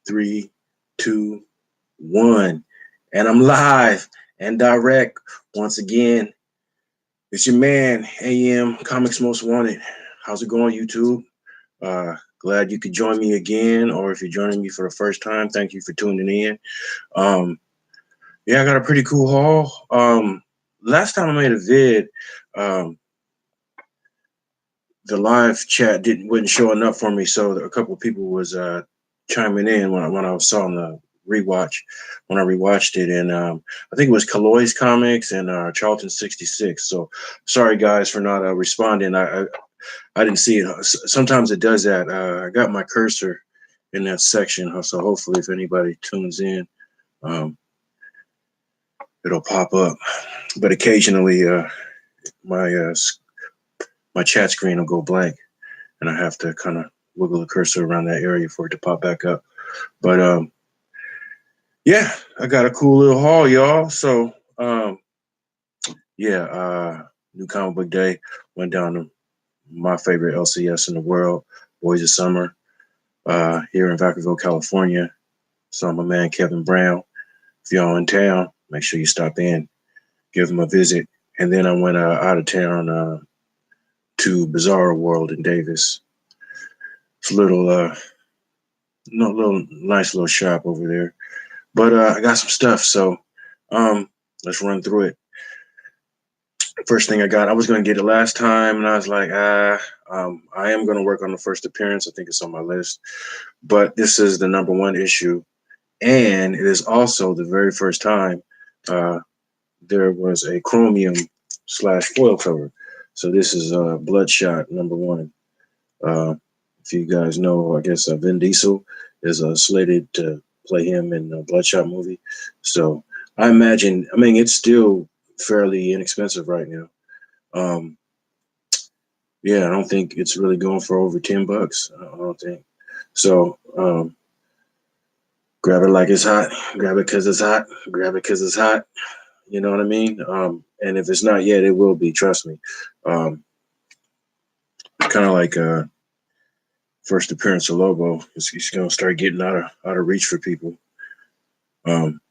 Three, two, one. And I'm live and direct once again. It's your man, AM Comics Most Wanted. How's it going, YouTube? Glad you could join me again, or if you're joining me for the first time, thank you for tuning in. Um, yeah, I got a pretty cool haul. Last time I made a vid, um, the live chat wasn't showing up for me, so a couple of people was chiming in when I was on the rewatch when I rewatched it, and I think it was Kaloy's Comics and Charlton 66. So sorry guys for not responding. I didn't see it. Sometimes it does that. I got my cursor in that section, so hopefully if anybody tunes in, um, it'll pop up. But occasionally, my my chat screen will go blank, and I have to kind of wiggle the cursor around that area for it to pop back up. But yeah, I got a cool little haul, y'all. So yeah, New Comic Book Day went down to my favorite LCS in the world, Boys of Summer, here in Vacaville, California. Saw my man Kevin Brown. If y'all in town, make sure you stop in, give him a visit. And then I went out of town to Bizarro World in Davis. It's a little nice little shop over there. But I got some stuff, so let's run through it. First thing I was going to get it last time, and I was like, I am going to work on the first appearance. I think it's on my list. But this is the #1 issue, and it is also the very first time there was a chromium / foil cover. So this is Bloodshot #1. If you guys know, I guess Vin Diesel is slated to play him in the Bloodshot movie. So I mean, it's still fairly inexpensive right now. Yeah, I don't think it's really going for over $10. I don't think. So grab it like it's hot. Grab it because it's hot. Grab it because it's hot. You know what I mean? And if it's not yet, it will be. Trust me. Kind of like first appearance of Lobo. It's going to start getting out of reach for people.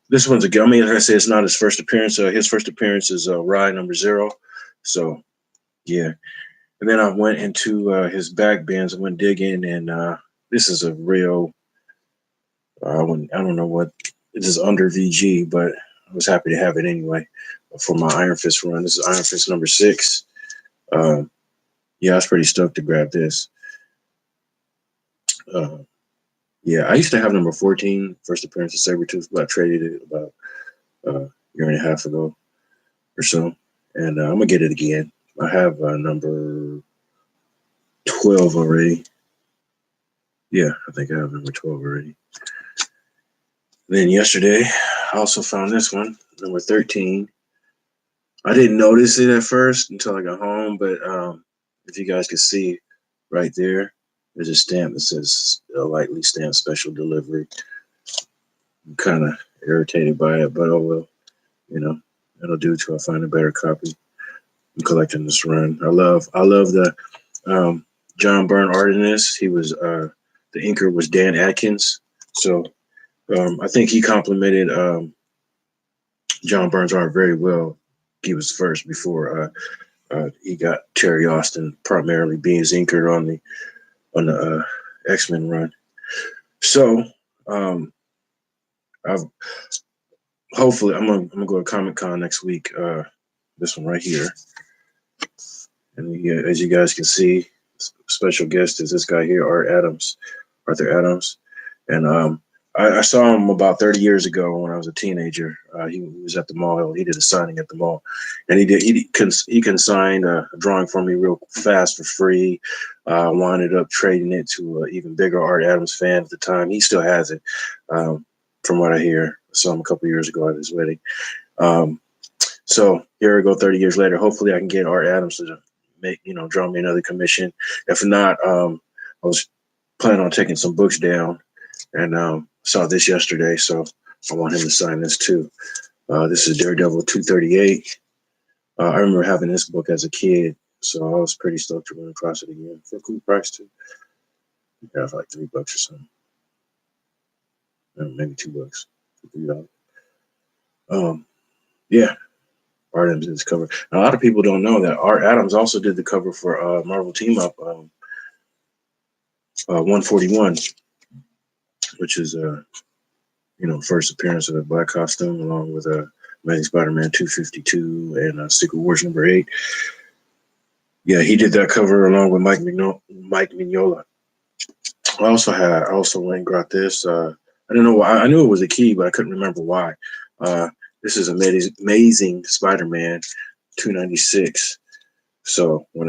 This one's I mean, like I said, it's not his first appearance. His first appearance is Rye #0. So yeah. And then I went into his back bins. I went digging, and this is a real. I don't know what this is under VG, but I was happy to have it anyway for my Iron Fist run. This is Iron Fist #6. Yeah, I was pretty stoked to grab this. Yeah, I used to have #14, first appearance of Sabretooth, but I traded it about a year and a half ago or so. And I'm going to get it again. I have number 12 already. Yeah, I think I have number 12 already. Then yesterday, I also found this one, number 13. I didn't notice it at first until I got home, but if you guys can see right there, there's a stamp that says lightly stamped special delivery. I'm kind of irritated by it, but oh well. You know, it'll do till I find a better copy. I'm collecting this run. I love the John Byrne art in this. He was the inker was Dan Atkins, so I think he complimented John Byrne's art very well. He was first before he got Terry Austin primarily being his inker on the X-Men run. So hopefully I'm gonna go to Comic-Con next week. This one right here, and as you guys can see, special guest is this guy here, Arthur Adams, and I saw him about 30 years ago when I was a teenager. He was at the mall. He did a signing at the mall, and he consigned a drawing for me real fast for free. Wound up trading it to an even bigger Art Adams fan at the time. He still has it, from what I hear. I saw him a couple years ago at his wedding. So here we go, 30 years later. Hopefully, I can get Art Adams to draw me another commission. If not, I was planning on taking some books down, and saw this yesterday, so I want him to sign this too. This is Daredevil 238. I remember having this book as a kid, so I was pretty stoked to run across it again for a cool price too. Yeah, for like $3 or something. maybe $2 for $3. Yeah, Art Adams did this cover. And a lot of people don't know that Art Adams also did the cover for Marvel Team Up 141, which is first appearance of the Black Costume, along with Amazing Spider-Man 252 and Secret Wars #8. Yeah, he did that cover along with Mike Mignola. I also went and got this. I didn't know why. I knew it was a key, but I couldn't remember why. This is Amazing Spider-Man 296. So I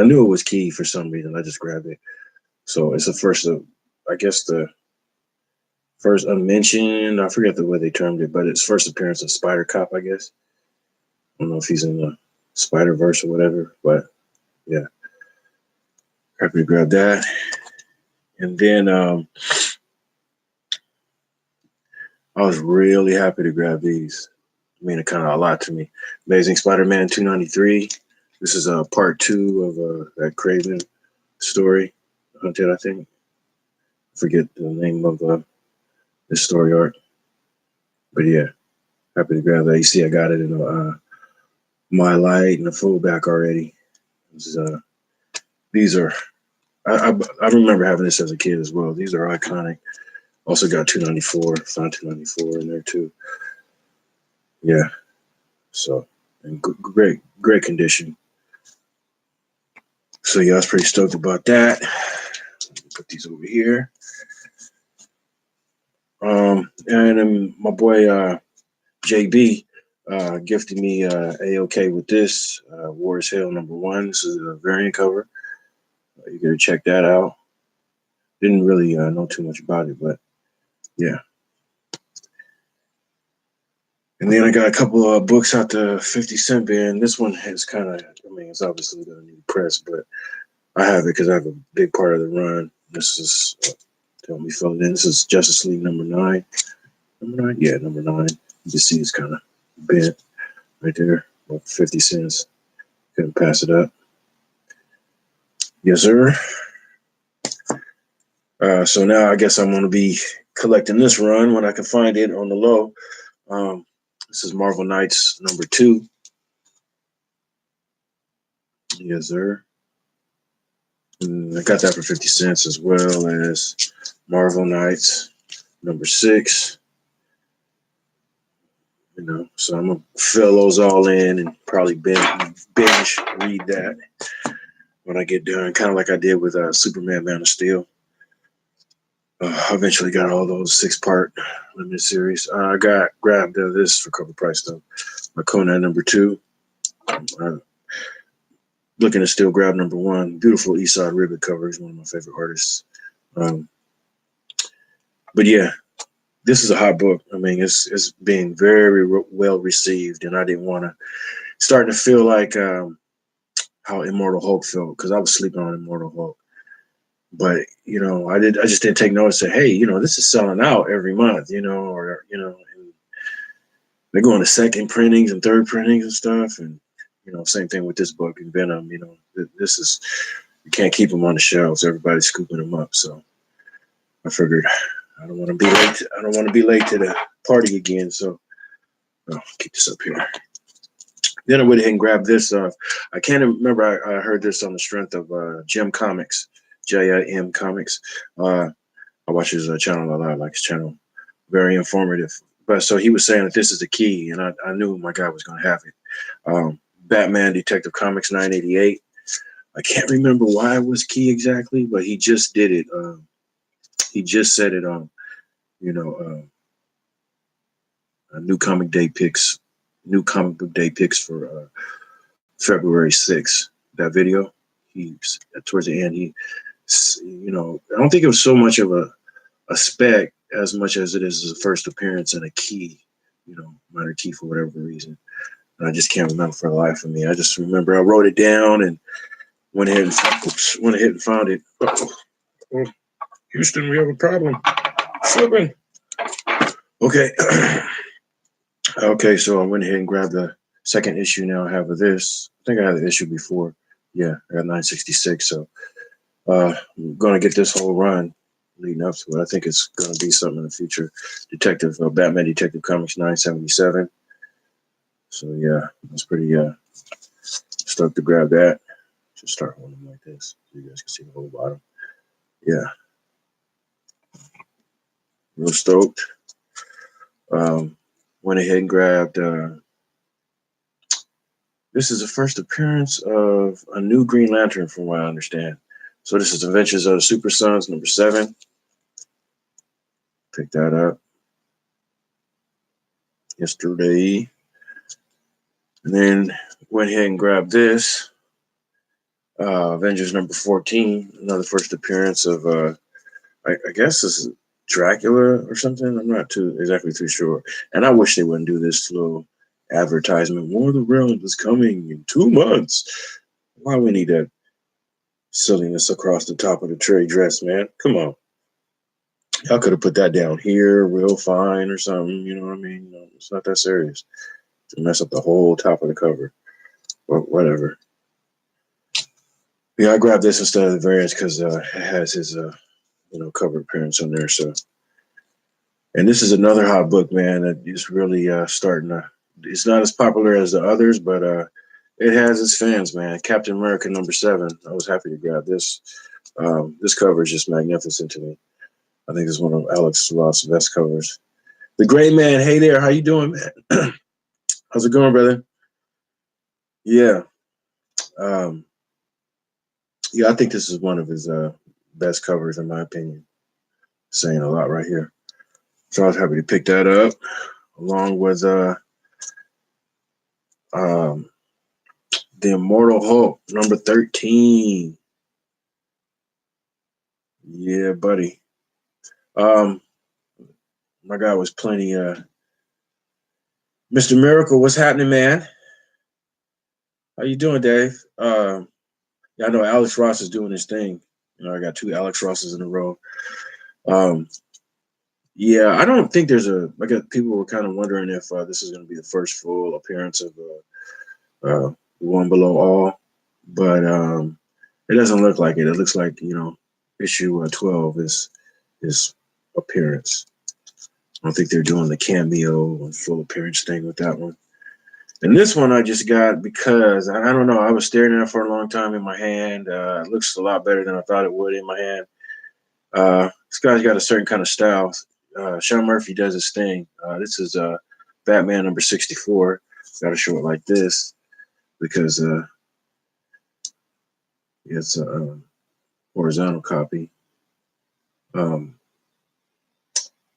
knew it was key for some reason, I just grabbed it. So it's the first of, I guess the first unmentioned. I forget the way they termed it, but it's first appearance of Spider Cop, I guess. I don't know if he's in the Spider-Verse or whatever, but yeah, happy to grab that. And then I was really happy to grab these. I mean, it kind of a lot to me. Amazing Spider-Man 293. This is part 2 of that Craven story, Hunted, I think. Forget the name of this story arc. But yeah, happy to grab that. You see, I got it in My Light and the fullback already. These are, I remember having this as a kid as well. These are iconic. Also got 294, found 294 in there too. Yeah, so in great condition. So yeah, I was pretty stoked about that. Put these over here. And then my boy JB gifted me A-OK with this War is Hell #1. This is a variant cover. You gotta check that out. Didn't really know too much about it, but yeah. And then I got a couple of books out the 50 cent bin. This one has kind of, I mean, it's obviously gonna need press, but I have it because I have a big part of the run. This is, tell me fill it in. This is Justice League #9. #9? Yeah, #9. You can see it's kind of bent right there, about 50 cents. Couldn't pass it up. Yes, sir. So now I guess I'm going to be collecting this run when I can find it on the low. This is Marvel Knights #2. Yes, sir. And I got that for 50 cents, as well as Marvel Knights #6. So I'm going to fill those all in and probably binge read that when I get done, kind of like I did with Superman Man of Steel. I eventually got all those 6-part limited series. I grabbed this for cover price though. My Conan #2. Looking to still grab #1. Beautiful Eastside Ribbit cover. He's one of my favorite artists. But yeah, this is a hot book. I mean, it's being very well received, and I didn't want to start to feel like how Immortal Hulk felt, because I was sleeping on Immortal Hulk. But I just didn't take notice that, hey, this is selling out every month, or and they're going to second printings and third printings and stuff, and same thing with this book and Venom. This is, you can't keep them on the shelves. Everybody's scooping them up, so I figured I don't want to be late. I don't want to be late to the party again, so I'll keep this up here. Then I went ahead and grabbed this. I can't remember. I heard this on the strength of Jim Comics, JIM Comics. I watch his channel a lot. I like his channel. Very informative. But so he was saying that this is the key, and I knew my guy was going to have it. Batman Detective Comics 988. I can't remember why it was key exactly, but he just did it. He just said it on, new comic book day picks for February 6th. That video, towards the end, I don't think it was so much of a spec as much as it is a first appearance and a key, minor key for whatever reason. And I just can't remember for the life of me. I just remember I wrote it down and went ahead and found it. Oh, Houston, we have a problem. Flipping. Okay. Okay, so I went ahead and grabbed the second issue now I have of this. I think I had the issue before. Yeah, I got 966. So I'm going to get this whole run leading up to it. I think it's going to be something in the future. Batman Detective Comics 977. So yeah, I was pretty stoked to grab that. Just start holding them like this so you guys can see the whole bottom. Yeah, real stoked. Went ahead and grabbed. This is the first appearance of a new Green Lantern, from what I understand. So this is Adventures of the Super Sons, number 7. Picked that up yesterday. And then went ahead and grabbed this. Avengers number 14, another first appearance of, I guess this is Dracula or something. I'm not exactly too sure. And I wish they wouldn't do this little advertisement. War of the Realms is coming in 2 months. Why we need that silliness across the top of the trade dress, man? Come on. Y'all could have put that down here real fine or something. You know what I mean? It's not that serious to mess up the whole top of the cover. But whatever. Yeah, I grabbed this instead of the variants because it has his cover appearance on there. So, and this is another hot book, man. That is really starting to. It's not as popular as the others, but it has its fans, man. Captain America number 7. I was happy to grab this. This cover is just magnificent to me. I think it's one of Alex Ross's best covers. The Gray Man, hey there, how you doing, man? How's it going, brother? Yeah. Yeah, I think this is one of his best covers, in my opinion. Saying a lot right here. So I was happy to pick that up, along with The Immortal Hulk, number 13. Yeah, buddy. My guy was plenty. Mr. Miracle, what's happening, man? How you doing, Dave? Yeah, I know Alex Ross is doing his thing. I got 2 Alex Rosses in a row. Yeah, I don't think there's people were kind of wondering if this is going to be the first full appearance of One Below All, but it doesn't look like it. It looks like issue 12 is his appearance. I don't think they're doing the cameo and full appearance thing with that one. And this one I just got because I don't know. I was staring at it for a long time in my hand. It looks a lot better than I thought it would in my hand. This guy's got a certain kind of style. Sean Murphy does his thing. This is Batman number 64. Got to show it like this because it's a horizontal copy.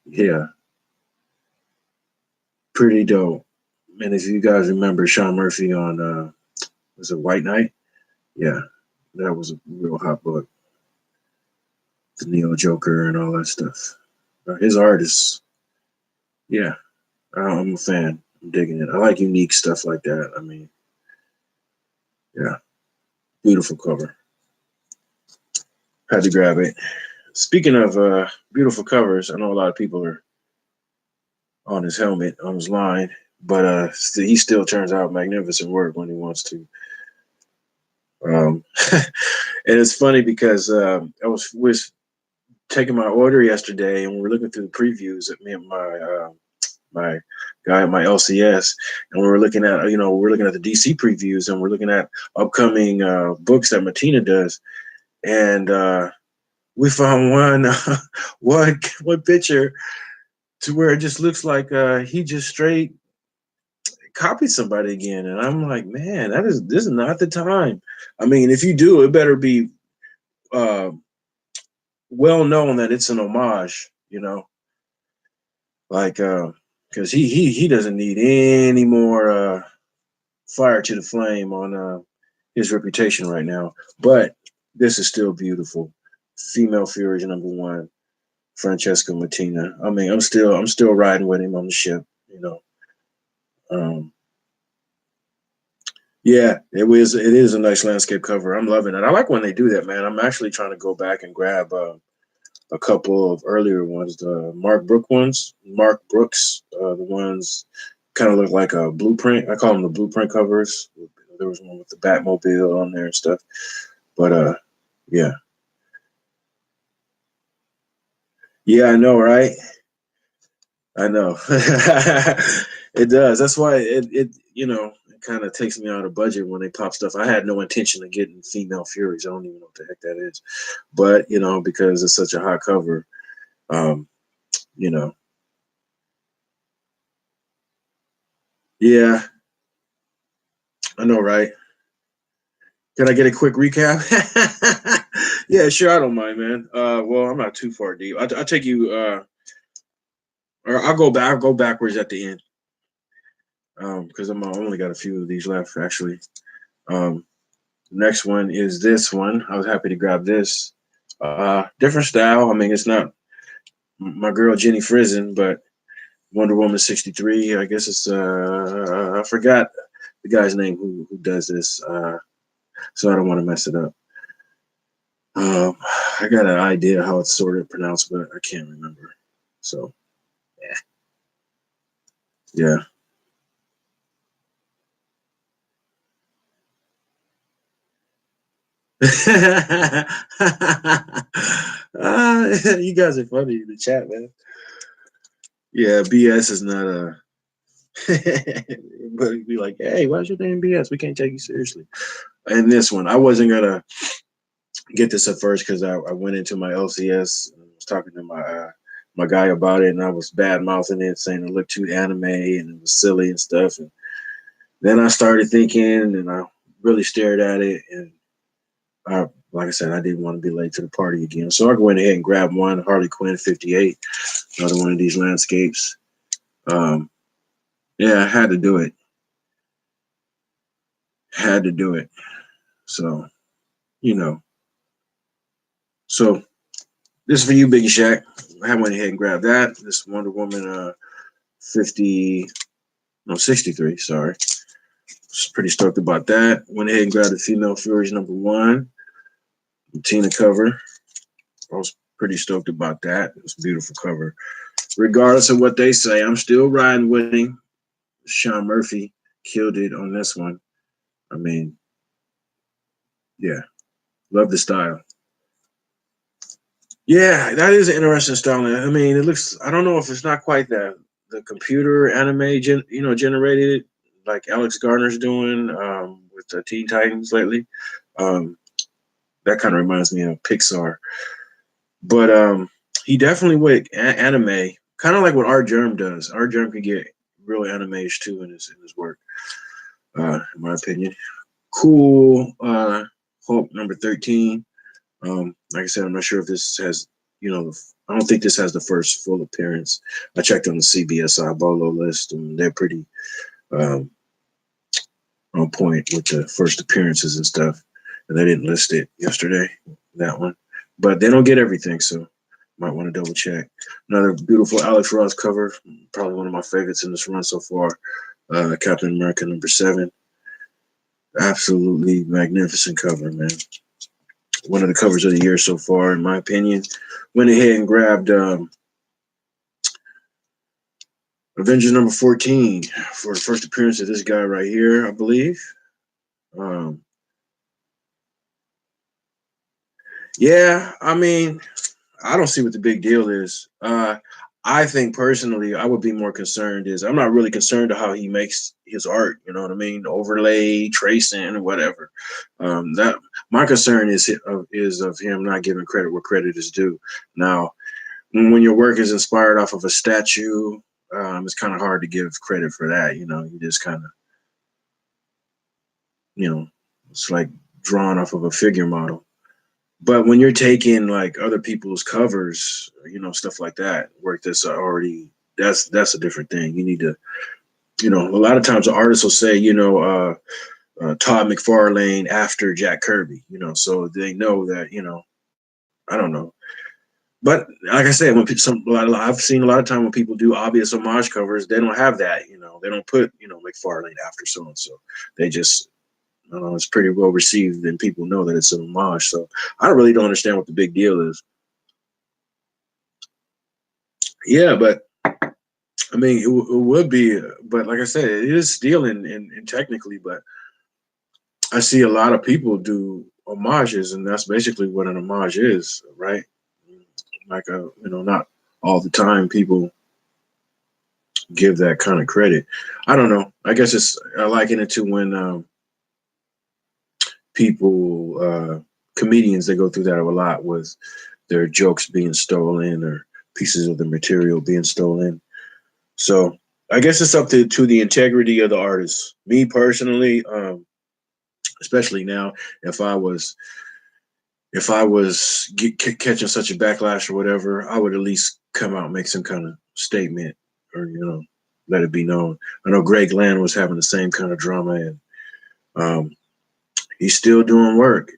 Yeah, pretty dope. And if you guys remember Sean Murphy on was it White Knight? Yeah, that was a real hot book. The Neo Joker and all that stuff. His art is, yeah, I'm a fan. I'm digging it. I like unique stuff like that. I mean, yeah, beautiful cover. Had to grab it. Speaking of beautiful covers, I know a lot of people are on his helmet, on his line, but he still turns out magnificent work when he wants to. And it's funny because I was taking my order yesterday, and we were looking through the previews at me and my guy at my LCS, and we're looking at the DC previews, and we're looking at upcoming books that Martina does, and we found one picture to where it just looks like he just straight copied somebody again, and I'm like, man, this is not the time. I mean, if you do, it better be well known that it's an homage, like because he doesn't need any more fire to the flame on his reputation right now. But this is still beautiful. Female Fury number 1, Francesca Martina. I mean, I'm still riding with him on the ship, Yeah, it is a nice landscape cover. I'm loving it. I like when they do that, man. I'm actually trying to go back and grab a couple of earlier ones, the Mark Brooks, the ones kind of look like a blueprint. I call them the blueprint covers. There was one with the Batmobile on there and stuff. But yeah. Yeah, I know, right? I know. It does. That's why it kind of takes me out of budget when they pop stuff. I had no intention of getting female Furies. I don't even know what the heck that is. But, because it's such a hot cover, um, you know, yeah, I know, right? Can I get a quick recap? Yeah, sure. I don't mind, man. Well, I'm not too far deep. I'll take you, or I'll go back. I'll go backwards at the end, because I only got a few of these left, actually. Um, Next one is this one. I was happy to grab this. Different style. I mean, it's not my girl Jenny Frizen, but Wonder Woman 63. I guess it's I forgot the guy's name who does this. So I don't want to mess it up. Um, I got an idea how it's sort of pronounced, but I can't remember. So yeah. You guys are funny in the chat, man. Yeah, BS is not a. But be like, hey, why's your name BS? We can't take you seriously. And this one, I wasn't gonna get this at first because I went into my LCS and was talking to my guy about it, and I was bad mouthing it, saying it looked too anime and it was silly and stuff. And then I started thinking, and I really stared at it, and like I said, I didn't want to be late to the party again, so I went ahead and grabbed one Harley Quinn 58, another one of these landscapes. Um, yeah, I had to do it. Had to do it. So you know, so this is for you, Biggie Shaq. I went ahead and grabbed that. This Wonder Woman 50, no, 63, sorry. Was pretty stoked about that. Went ahead and grabbed the Female Furies #1, Tina cover. I was pretty stoked about that. It was a beautiful cover. Regardless of what they say, I'm still riding winning. Sean Murphy killed it on this one. I mean, yeah, love the style. Yeah, that is an interesting style. I mean, it looks. I don't know if it's not quite the computer anime generated like Alex Garner's doing with the Teen Titans lately. Um, that kind of reminds me of Pixar, but he definitely with anime, kind of like what Art Germ does. Art Germ can get real animes too in his work, in my opinion. Cool. Hulk #13. Like I said, I'm not sure if this has, I don't think this has the first full appearance. I checked on the CBSI Bolo list, and they're pretty um, on point with the first appearances and stuff. And they didn't list it yesterday, that one. But they don't get everything, so might want to double check. Another beautiful Alex Ross cover, probably one of my favorites in this run so far. Captain America #7. Absolutely magnificent cover, man. One of the covers of the year so far, in my opinion. Went ahead and grabbed Avengers #14 for the first appearance of this guy right here, I believe. Um, yeah, I mean, I don't see what the big deal is. I think personally, I would be more concerned is I'm not really concerned to how he makes his art. You know what I mean? Overlay, tracing, or whatever. That my concern is of him not giving credit where credit is due. Now, when your work is inspired off of a statue, it's kind of hard to give credit for that. You just kind of, it's like drawn off of a figure model. But when you're taking like other people's covers, stuff like that, work that's already that's a different thing. You need to, a lot of times the artists will say, Todd McFarlane after Jack Kirby, so they know that, I don't know. But like I said, when I've seen a lot of time when people do obvious homage covers, they don't have that. They don't put McFarlane after so and so. They just it's pretty well received, and people know that it's an homage. So I really don't understand what the big deal is. Yeah, but I mean, it would be, but like I said, it is stealing and technically, but I see a lot of people do homages, and that's basically what an homage is, right? Like not all the time people give that kind of credit. I don't know. I guess I liken it to when people, comedians, they go through that a lot with their jokes being stolen or pieces of the material being stolen. So I guess it's up to the integrity of the artist. Me personally, especially now, if I was catching such a backlash or whatever, I would at least come out and make some kind of statement, or let it be known. I know Greg Land was having the same kind of drama, and um, he's still doing work.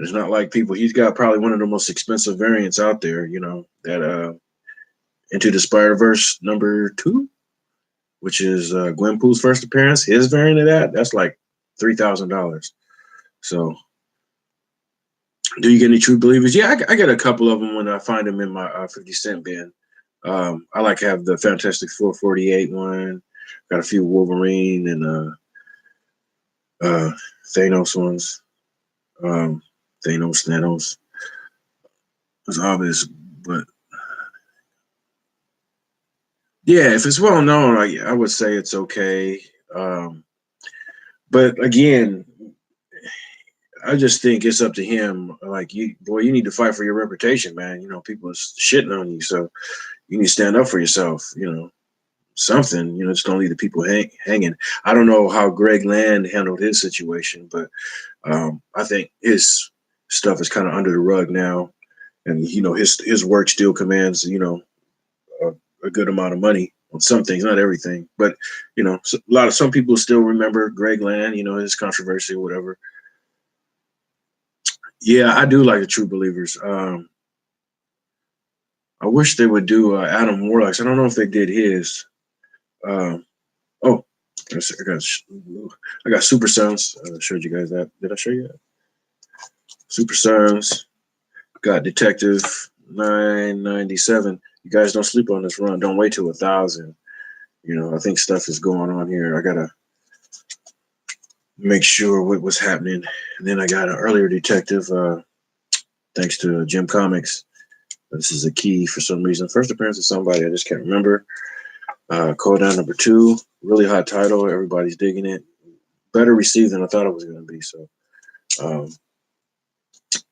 It's not like people. He's got probably one of the most expensive variants out there. That Into the Spider-Verse #2, which is Gwenpool's first appearance. His variant of that's like $3,000. So, do you get any true believers? Yeah, I get a couple of them when I find them in my 50 Cent bin. I like to have the Fantastic 448 one. Got a few Wolverine and Thanos ones. Thanos. It's obvious, but yeah, if it's well known, I would say it's okay. But again, I just think it's up to him. Like, you need to fight for your reputation, man. People are shitting on you, so you need to stand up for yourself. Something. Just don't leave the people hanging. I don't know how Greg Land handled his situation, but I think his stuff is kind of under the rug now, and his work still commands a good amount of money on some things, not everything, but some people still remember Greg Land, his controversy or whatever. Yeah, I do like the True Believers. I wish they would do Adam Warlock's. I don't know if they did his. Um, oh, I got Super Sons. I showed you guys that. Did I show you that? Super Sons. Got Detective 997. You guys don't sleep on this run. Don't wait till 1,000. I think stuff is going on here. I gotta make sure what was happening. And then I got an earlier Detective, thanks to Jim Comics. This is a key for some reason. First appearance of somebody, I just can't remember. Code Down #2, really hot title. Everybody's digging it. Better received than I thought it was going to be. So,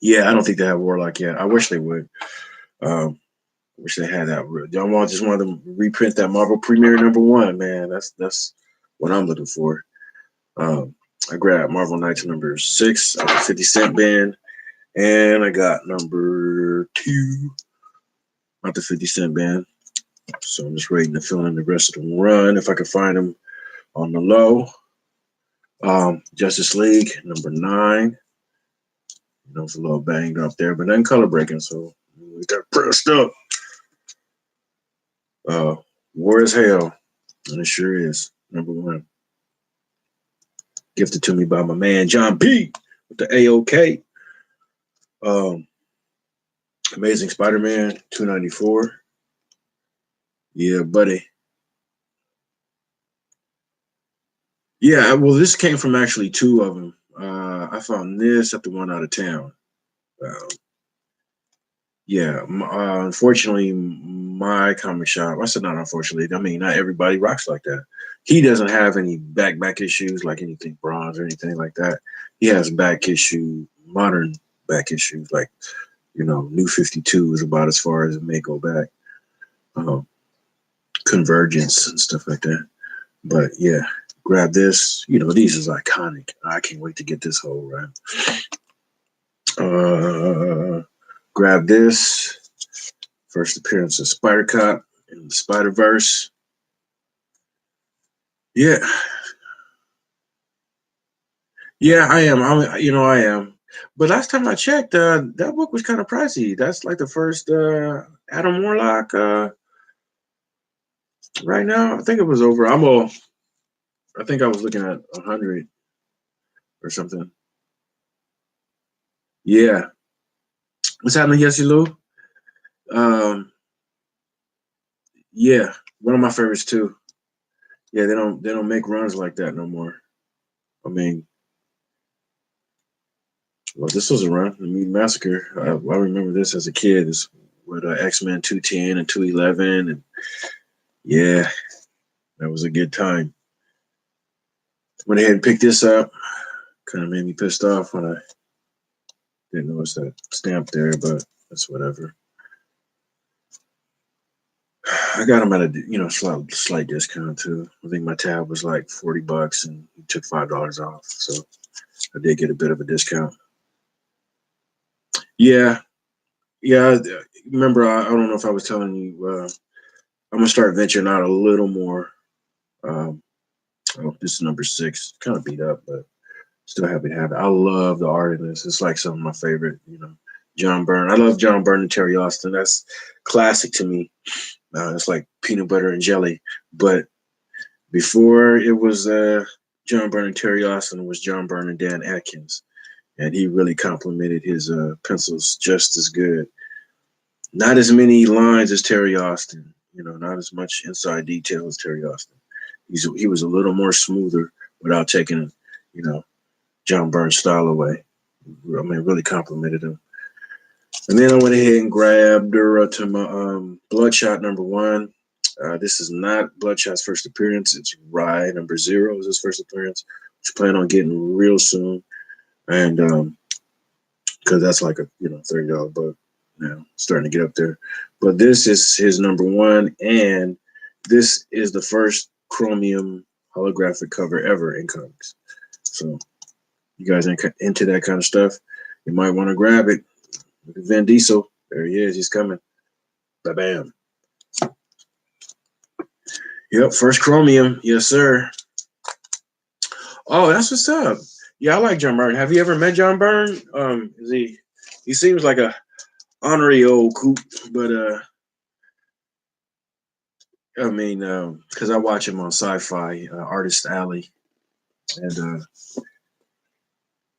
yeah, I don't think they have Warlock yet. I wish they would. Wish they had that. I just want them to reprint that Marvel Premiere #1, man. That's what I'm looking for. I grabbed Marvel Knights #6 out the 50 Cent bin, and I got #2 out the 50 Cent bin. So I'm just waiting to fill in the rest of the run if I can find them on the low. Justice League #9. It's a little banged up there, but then color breaking, so we got pressed up. War is Hell, and it sure is #1. Gifted to me by my man John P with the AOK. Amazing Spider-Man 294. Yeah, buddy. Yeah, well, this came from actually two of them. I found this at the one out of town. Yeah, unfortunately, my comic shop. I said not unfortunately. I mean, not everybody rocks like that. He doesn't have any back issues like anything bronze or anything like that. He has modern back issues like New 52 is about as far as it may go back. Convergence and stuff like that. But yeah, grab this. These is iconic. I can't wait to get this whole run. Grab this. First appearance of Spider-Cop in the Spider-Verse. Yeah. Yeah, I am. I am. But last time I checked, that book was kind of pricey. That's like the first Adam Warlock. Right now, I think it was over. I think I was looking at 100 or something. Yeah. What's happening, Yesy Lou? Yeah, one of my favorites too. Yeah, they don't make runs like that no more. I mean, well, this was a run. I mean, Massacre. I remember this as a kid. It's with X-Men 210 and 211, and yeah, that was a good time. Went ahead and picked this up. Kind of made me pissed off when I didn't notice that stamp there, but that's whatever. I got them at a slight discount too. I think my tab was like $40, and he took $5 off, so I did get a bit of a discount. Yeah. Remember, I don't know if I was telling you, I'm gonna start venturing out a little more. This is number 6. Kind of beat up, but still happy to have it. I love the art in this. It's like some of my favorite, John Byrne. I love John Byrne and Terry Austin. That's classic to me. It's like peanut butter and jelly. But before it was John Byrne and Terry Austin, it was John Byrne and Dan Atkins. And he really complimented his pencils just as good. Not as many lines as Terry Austin, not as much inside detail as Terry Austin. He was a little more smoother without taking, John Byrne's style away. I mean, really complimented him. And then I went ahead and grabbed her to my Bloodshot number 1. This is not Bloodshot's first appearance. It's Rye number 0 is his first appearance, which I plan on getting real soon. And because that's like a $30 book now, starting to get up there. But this is his number 1, and this is the first chromium holographic cover ever in comics. So you guys into that kind of stuff, you might want to grab it. Look at Vin Diesel. There he is. He's coming. Ba-bam. Yep, first chromium. Yes, sir. Oh, that's what's up. Yeah, I like John Byrne. Have you ever met John Byrne? He seems like a ornery old coot, but I mean, because I watch him on Sci-Fi, Artist Alley, and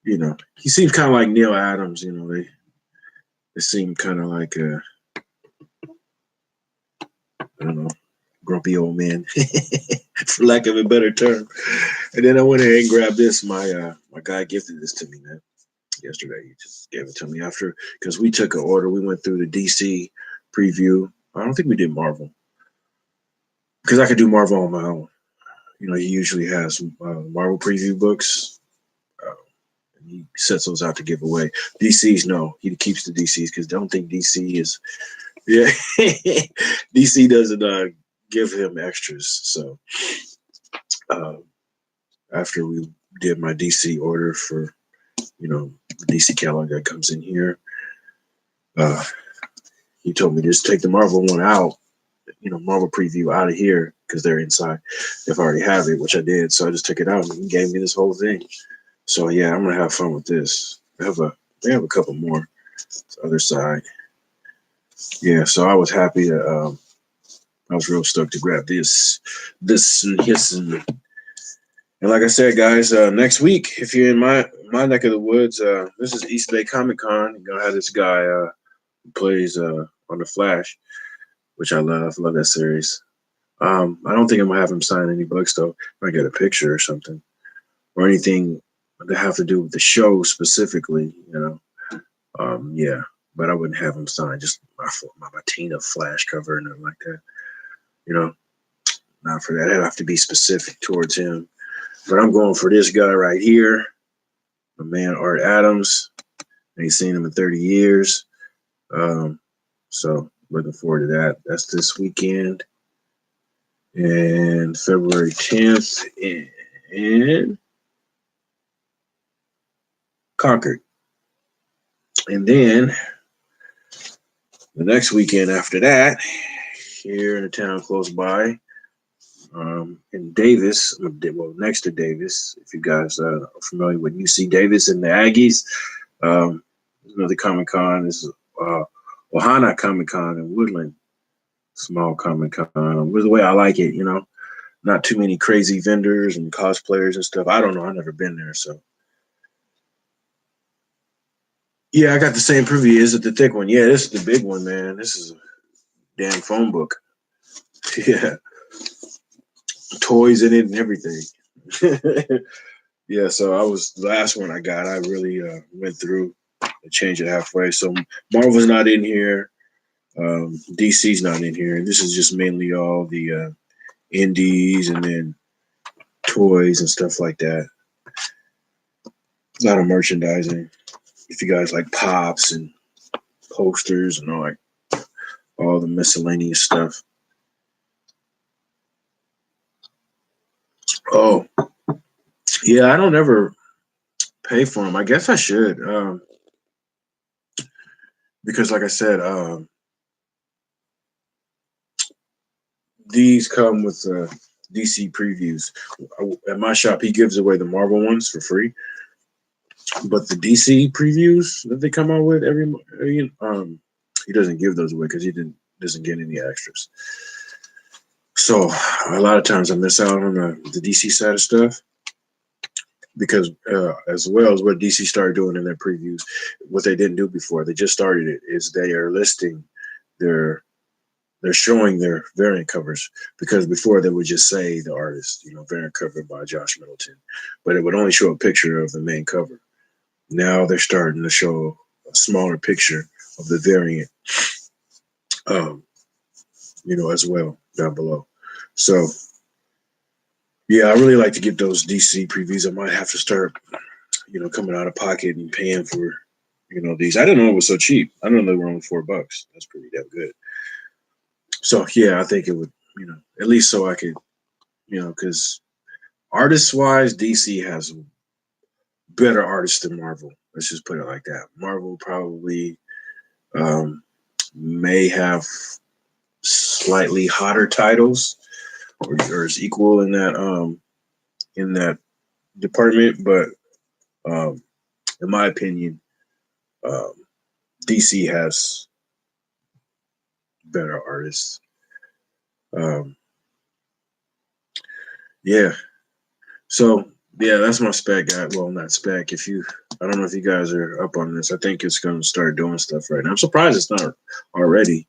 he seems kind of like Neil Adams. They seem kind of like I don't know, grumpy old men, for lack of a better term. And then I went ahead and grabbed this. My guy gifted this to me, man, yesterday. He just gave it to me after, because we took an order. We went through the DC preview. I don't think we did Marvel, because I could do Marvel on my own. He usually has Marvel preview books. And he sets those out to give away. DC's, no. He keeps the DC's because I don't think DC is. Yeah. DC doesn't give him extras. So after we did my DC order for, the DC catalog that comes in here, he told me just take the Marvel one out, Marvel preview out of here because they're inside. They've already have it, which I did. So I just took it out and he gave me this whole thing. So yeah, I'm gonna have fun with this. They have a couple more. The other side. Yeah, so I was happy that I was real stoked to grab this and his and like I said, guys, next week, if you're in my neck of the woods, this is East Bay Comic Con. You're gonna have this guy who plays on the Flash, which I love. Love that series. I don't think I'm gonna have him sign any books though. I might get a picture or something or anything that have to do with the show specifically, yeah, but I wouldn't have him sign just my Tina Flash cover and nothing like that, not for that. It'd have to be specific towards him, but I'm going for this guy right here, my man Art Adams. I ain't seen him in 30 years, so looking forward to that. That's this weekend and February 10th in Concord. And then the next weekend after that, here in a town close by, in Davis, well, next to Davis, if you guys are familiar with UC Davis and the Aggies, another Comic Con is Ohana Comic Con in Woodland, small Comic Con. Was the way I like it, not too many crazy vendors and cosplayers and stuff. I don't know, I've never been there, so. Yeah, I got the same preview. Is it the thick one? Yeah, this is the big one, man. This is a damn phone book. Yeah. Toys in it and everything. Yeah, so the last one I got, I really went through and changed it halfway. So Marvel's not in here. DC's not in here. This is just mainly all the indies and then toys and stuff like that. A lot of merchandising. If you guys like pops and posters and all the miscellaneous stuff. Oh, yeah, I don't ever pay for them. I guess I should, because like I said, these come with DC previews. At my shop, he gives away the Marvel ones for free, but the DC previews that they come out with he doesn't give those away because doesn't get any extras. So a lot of times I miss out on the DC side of stuff because as well as what DC started doing in their previews, what they didn't do before, they just started it, is they are listing they're showing their variant covers, because before they would just say the artist, variant cover by Josh Middleton, but it would only show a picture of the main cover. Now they're starting to show a smaller picture of the variant, as well down below. So, yeah, I really like to get those DC previews. I might have to start, coming out of pocket and paying for, these. I didn't know it was so cheap. I didn't know they were only $4. That's pretty damn good. So, yeah, I think it would, at least so I could, because artist-wise, DC has better artists than Marvel. Let's just put it like that. Marvel probably may have slightly hotter titles or is equal in that department, but in my opinion, DC has better artists. Yeah. So yeah, that's my spec guy. Well, not spec. I don't know if you guys are up on this. I think it's going to start doing stuff right now. I'm surprised it's not already.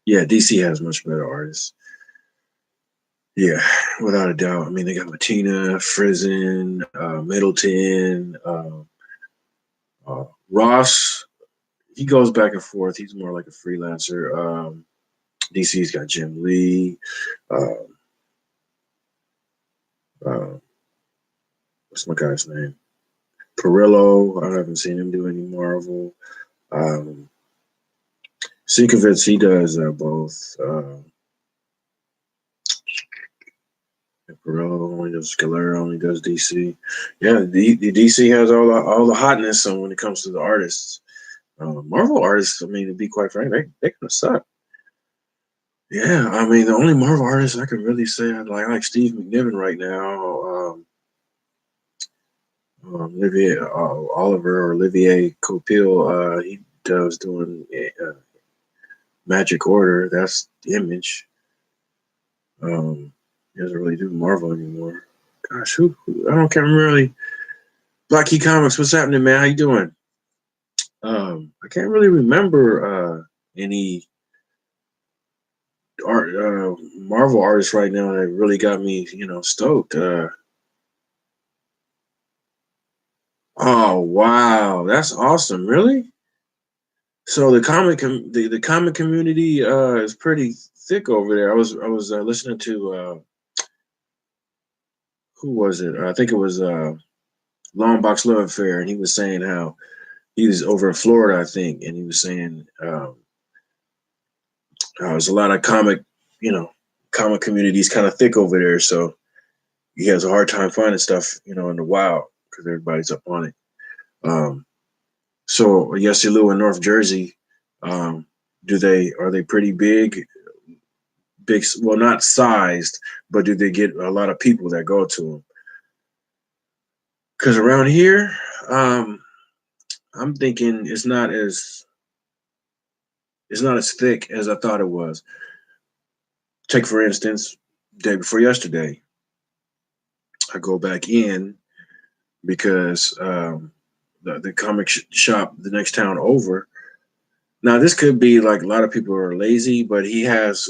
Yeah, DC has much better artists. Yeah, without a doubt. I mean, they got Matina, Frizen, Middleton, Ross. He goes back and forth. He's more like a freelancer. DC's got Jim Lee. What's my guy's name? Perillo. I haven't seen him do any Marvel. Sinkovitz, he does both. Perillo only does Scalera, only does DC. Yeah, the DC has all the hotness when it comes to the artists. Marvel artists, I mean, to be quite frank, they kind of suck. Yeah, I mean, the only Marvel artist I could really say I like Steve McNiven right now. Olivier Coipel, he does doing Magic Order. That's the Image. He doesn't really do Marvel anymore. Gosh, who I don't can't remember really. Black Key Comics, what's happening, man? How you doing? I can't really remember any Marvel artists right now that really got me, stoked. Oh wow, that's awesome! Really? So the comic community is pretty thick over there. I was listening to who was it? I think it was Long Box Love Affair, and he was saying how he was over in Florida, I think, and he was saying there's a lot of comic communities kind of thick over there, so he has a hard time finding stuff, in the wild because everybody's up on it. So Yessie Lou in North Jersey, are they pretty big? Big, well, not sized, but do they get a lot of people that go to them? Because around here, I'm thinking it's not as thick as I thought it was. Take for instance, day before yesterday, I go back in because the comic shop the next town over. Now this could be like a lot of people are lazy, but he has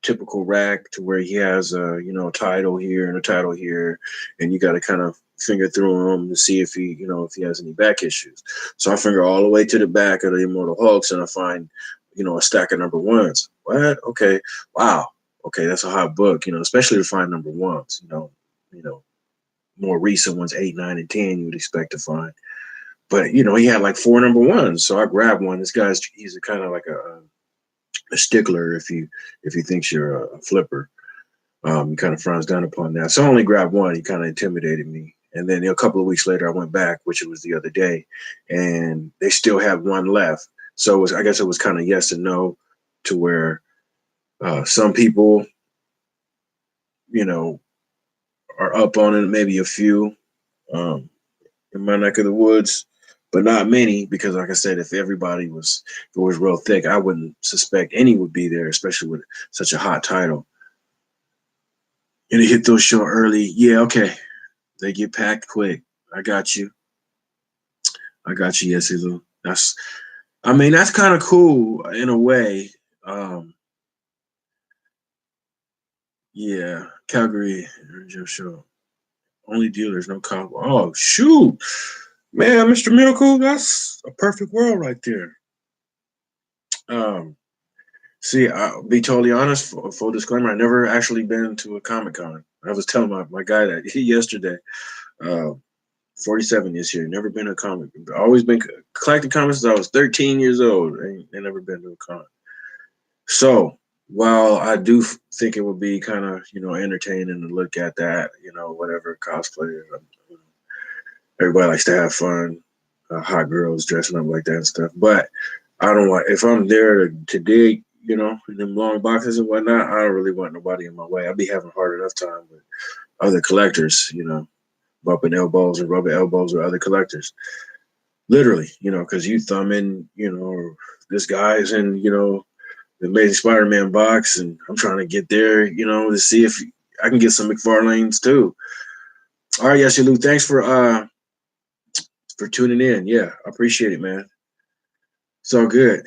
typical rack to where he has a title here and a title here, and you got to kind of finger through him to see if he has any back issues. So I finger all the way to the back of the Immortal Hulks, and I find a stack of number ones. What? Okay, wow. Okay, that's a hot book. Especially to find number ones. More recent ones, 8, 9, and 10, you would expect to find. But he had like 4 number ones, so I grabbed one. This guy's he's a kind of like a stickler if he thinks you're a flipper. He kind of frowns down upon that. So I only grabbed one. He kind of intimidated me. And then a couple of weeks later, I went back, which it was the other day, and they still had one left. So I guess it was kind of yes and no, to where some people, are up on it, maybe a few in my neck of the woods, but not many, because like I said, if it was real thick, I wouldn't suspect any would be there, especially with such a hot title. And it hit those short early. Yeah, okay. They get packed quick. I got you. Yes, Ilu. That's kind of cool in a way. Yeah, Calgary, show. Only dealers, no comp. Oh, shoot. Man, Mr. Miracle, that's a perfect world right there. See, I'll be totally honest, full disclaimer, I never actually been to a Comic-Con. I was telling my guy that yesterday. 47 this year, never been to a comic. Always been collecting comics since I was 13 years old. Ain't never been to a con. So while I do think it would be kind of, entertaining to look at that, whatever cosplay, everybody likes to have fun, hot girls dressing up like that and stuff. But I don't want, if I'm there to dig, in them long boxes and whatnot, I don't really want nobody in my way. I'll be having a hard enough time with other collectors, bumping elbows and rubbing elbows with other collectors. Literally, because you thumbing, this guy's in, the Amazing Spider-Man box, and I'm trying to get there, to see if I can get some McFarlane's too. All right, yes, Lou. Thanks for tuning in. Yeah, I appreciate it, man. It's all good.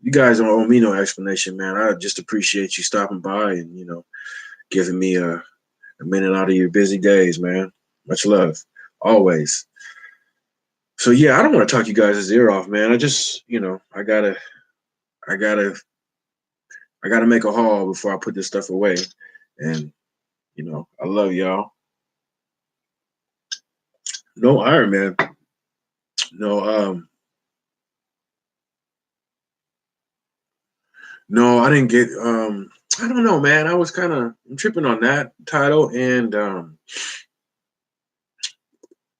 You guys don't owe me no explanation, man. I just appreciate you stopping by and giving me a minute out of your busy days, man. Much love, always. So yeah, I don't want to talk you guys' ear off, man. I just, I gotta make a haul before I put this stuff away. And, I love y'all. No Iron Man. No, I didn't get I don't know, man. I'm tripping on that title and the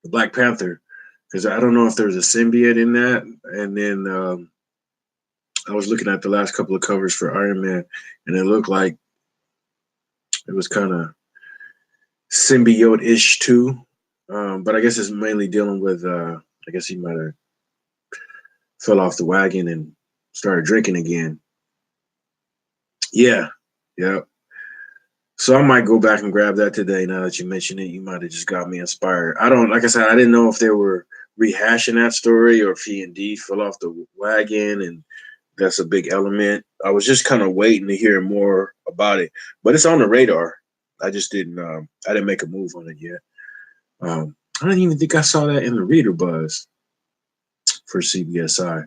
Black Panther, because I don't know if there's a symbiote in that. And then I was looking at the last couple of covers for Iron Man, and it looked like it was kind of symbiote-ish too. But I guess it's mainly dealing with I guess he might have fell off the wagon and started drinking again. Yeah. So I might go back and grab that today. Now that you mention it, you might have just got me inspired. Like I said, I didn't know if they were rehashing that story or if he indeed fell off the wagon, and that's a big element. I was just kind of waiting to hear more about it, but it's on the radar. I just didn't. I didn't make a move on it yet. I don't even think I saw that in the reader buzz for CBSI.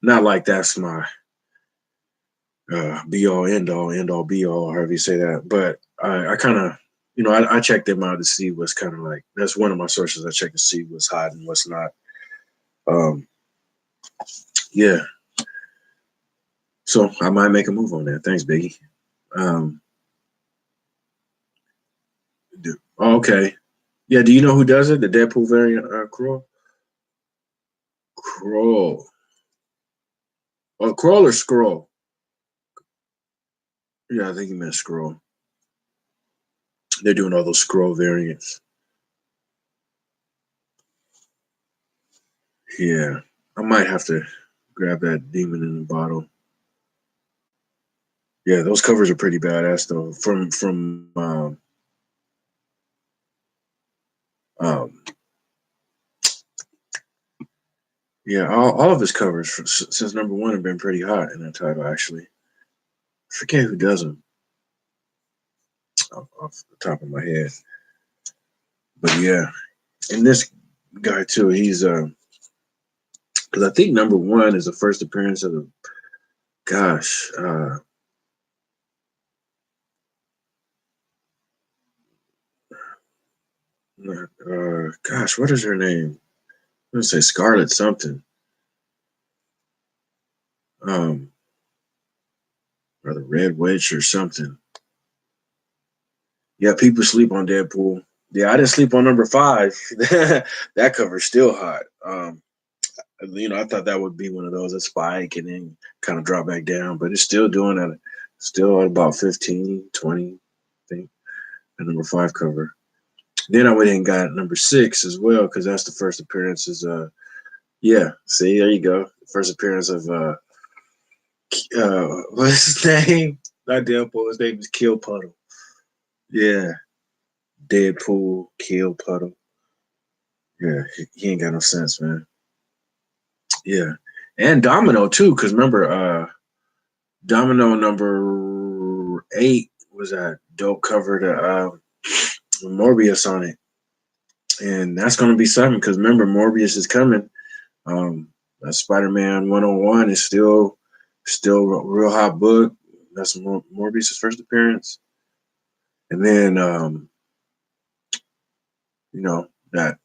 Not like that's my be all, end all, be all, however you say that. But I kind of, I checked them out to see what's kind of like. That's one of my sources. I check to see what's hot and what's not. Yeah. So I might make a move on that. Thanks, Biggie. Okay. Yeah. Do you know who does it? The Deadpool variant, Kroll. Kroll. Oh, Kroll or Scroll? Yeah, I think you meant Scroll. They're doing all those Scroll variants. Yeah, I might have to grab that Demon in the Bottle. Yeah, those covers are pretty badass though. Yeah, all of his covers since number one have been pretty hot in that title actually. forget who does them off the top of my head. But yeah, and this guy too, he's because I think number one is the first appearance of the gosh, gosh, what is her name? I'm gonna say Scarlet something. Or the Red Witch or something. Yeah, people sleep on Deadpool. Yeah, I didn't sleep on number five. That cover's still hot. I thought that would be one of those that spike and then kind of drop back down, but it's still doing that. Still at about 15, 20, I think, the number five cover. Then I went and got number six as well because that's the first appearance. Yeah, see, there you go. First appearance of what's his name? Not Deadpool. His name is Kill Puddle. Yeah, Deadpool, Kill Puddle. Yeah, he ain't got no sense, man. Yeah, and Domino too, because remember, Domino number 8 was that dope cover to Morbius on it, and that's gonna be something because remember Morbius is coming. That Spider-Man 101 is still a real hot book. That's Morbius' first appearance, and then that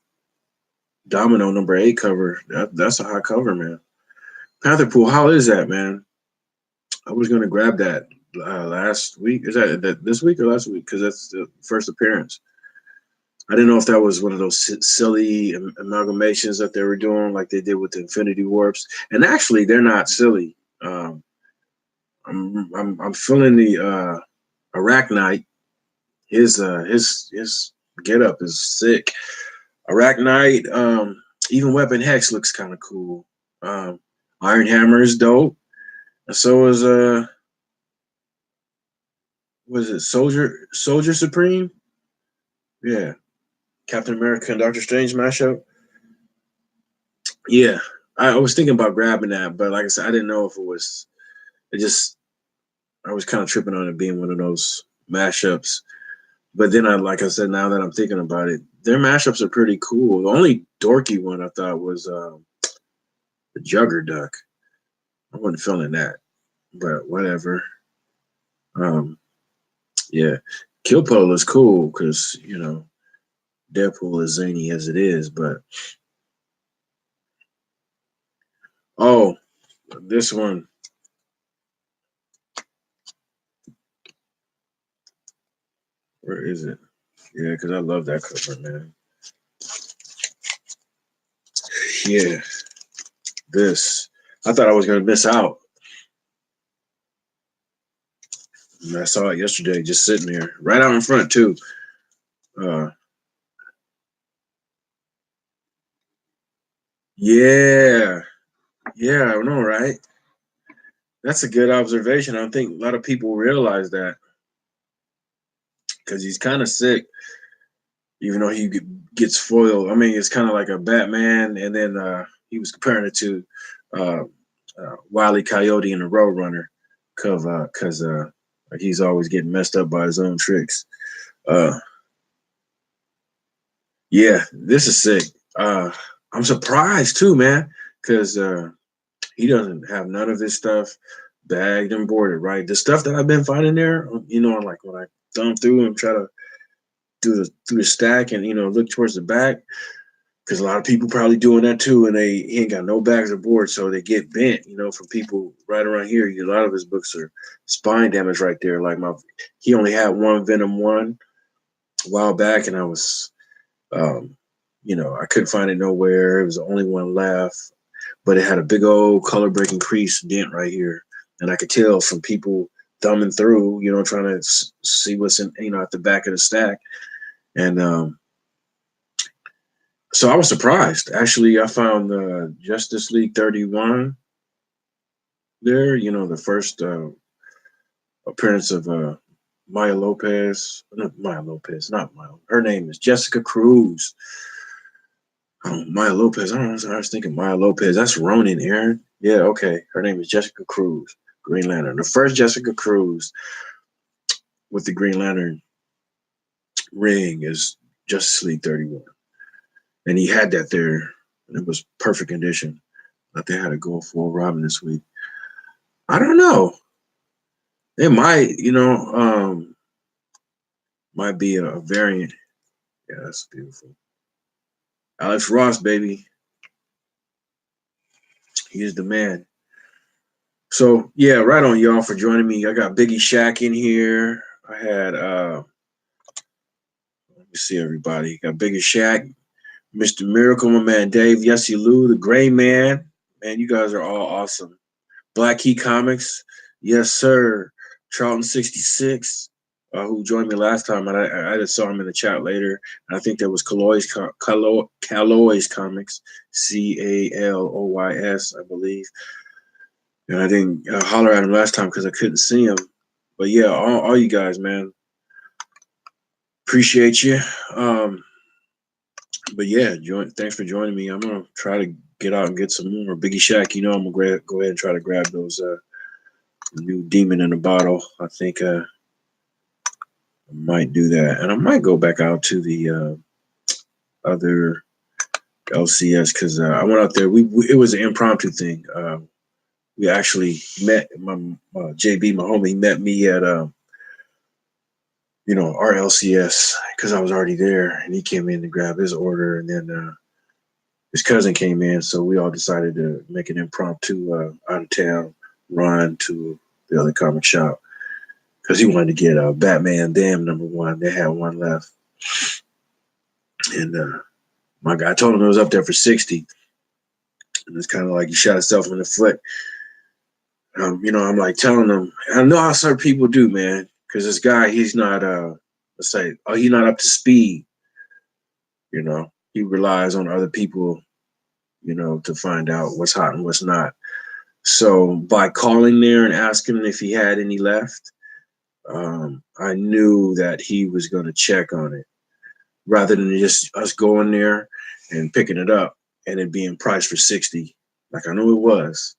Domino number 8 cover. That's a hot cover, man. Panther Pool, how is that, man? I was gonna grab that last week. Is that this week or last week? Because that's the first appearance. I didn't know if that was one of those silly amalgamations that they were doing, like they did with the Infinity Warps. And actually, they're not silly. I'm feeling the Arachnite. His get up is sick. Arachnite, even Weapon Hex looks kind of cool. Iron Hammer is dope. And so is was it Soldier Supreme? Yeah, Captain America and Doctor Strange mashup. Yeah, I was thinking about grabbing that, but like I said, I didn't know if it was. It just I was kind of tripping on it being one of those mashups. But then like I said, now that I'm thinking about it, their mashups are pretty cool. The only dorky one I thought was the Juggerduck. I wasn't feeling that, but whatever. Um, yeah, Kill Puddle is cool because Deadpool is zany as it is, but oh, this one. Where is it? Yeah, because I love that cover, man. Yeah, this. I thought I was gonna miss out. And I saw it yesterday, just sitting there, right out in front too. Uh, yeah, yeah, I know, right? That's a good observation. I don't think a lot of people realize that because he's kind of sick, even though he gets foiled. I mean, it's kind of like a Batman, and then he was comparing it to uh, Wile E. Coyote and the Roadrunner, because like he's always getting messed up by his own tricks. Uh, yeah, this is sick. I'm surprised too, man, because he doesn't have none of his stuff bagged and boarded, right? The stuff that I've been finding there, like when I thumb through and try to do through the stack and look towards the back, because a lot of people probably doing that too, and he ain't got no bags or boards, so they get bent. From people right around here. A lot of his books are spine damage right there. Like he only had one Venom 1 a while back, and I was, I couldn't find it nowhere. It was the only one left, but it had a big old color breaking crease dent right here, and I could tell from people thumbing through, trying to see what's in, at the back of the stack, and so I was surprised. Actually, I found Justice League 31 there. The first appearance of Maya Lopez. Not Maya Lopez, not Maya. Her name is Jessica Cruz. Oh, Maya Lopez. I don't know. I was thinking Maya Lopez. That's Ronin, Aaron. Yeah, okay. Her name is Jessica Cruz. Green Lantern. The first Jessica Cruz with the Green Lantern ring is Justice League 31. And he had that there, and it was perfect condition. I think I had to go for Robin this week. I don't know. It might, might be a variant. Yeah, that's beautiful. Alex Ross, baby. He is the man. So yeah, right on y'all for joining me. I got Biggie Shaq in here. I had let me see everybody. Got Biggie Shaq, Mr. Miracle, my man Dave, Yessie Lou, the Gray Man. Man, you guys are all awesome. Black Key Comics, yes sir. Charlton 66, who joined me last time, and I just saw him in the chat later. And I think that was Caloy's Comics, Caloys, I believe. And I didn't holler at him last time because I couldn't see him. But yeah, all you guys, man, appreciate you. But yeah, thanks for joining me. I'm gonna try to get out and get some more Biggie Shaq. I'm gonna go ahead and try to grab those new Demon in a Bottle. I think I might do that, and I might go back out to the other LCS because I went out there. It was an impromptu thing. We actually met my JB, my homie, met me at our LCS because I was already there, and he came in to grab his order, and then his cousin came in, so we all decided to make an impromptu out of town run to the other comic shop because he wanted to get Batman Damn #1. They had one left, and my guy told him it was up there for 60, and it's kind of like he shot himself in the foot. I'm like telling him, I know how certain people do, man, because this guy, he's not he's not up to speed. He relies on other people, to find out what's hot and what's not. So by calling there and asking him if he had any left, I knew that he was going to check on it rather than just us going there and picking it up and it being priced for 60. Like I knew it was.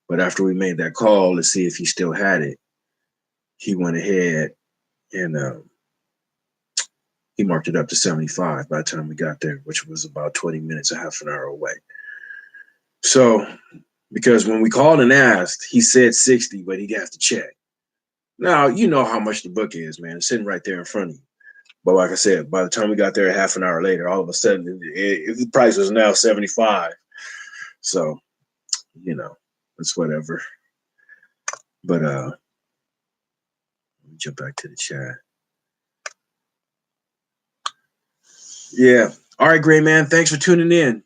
But after we made that call to see if he still had it, he went ahead and he marked it up to 75 by the time we got there, which was about 20 minutes, a half an hour away. So, because when we called and asked, he said 60, but he'd have to check. Now, you know how much the book is, man. It's sitting right there in front of you. But like I said, by the time we got there a half an hour later, all of a sudden, the price was now 75. So, it's whatever. But let me jump back to the chat. Yeah. All right, Gray Man. Thanks for tuning in.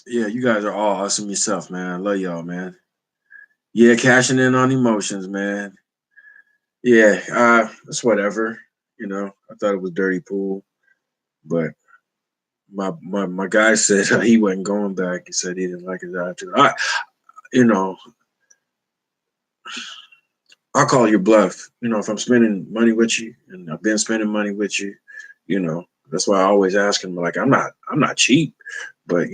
Yeah, you guys are all awesome yourself, man. I love y'all, man. Yeah, cashing in on emotions, man. Yeah, it's whatever. I thought it was dirty pool, but my guy said he wasn't going back. He said he didn't like his attitude. I'll call your bluff. If I'm spending money with you, and I've been spending money with you, that's why I always ask him. Like, I'm not cheap, but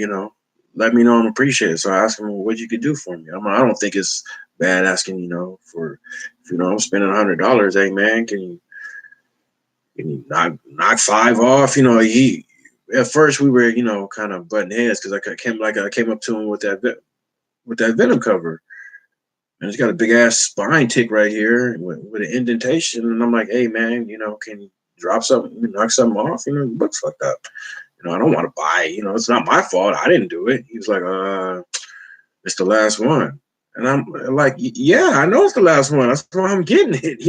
let me know I'm appreciated. So I asked him, well, what you could do for me. I don't think it's bad asking, for if I'm spending $100. Hey man, can you knock 5 off? He at first we were kind of butting heads because I came up to him with that Venom cover. And it's got a big ass spine tick right here with an indentation. And I'm like, hey man, can you drop something, knock something off? The book's fucked up. I don't want to buy it. It's not my fault. I didn't do it. He was like, it's the last one. And I'm like, yeah, I know it's the last one. That's why I'm getting it.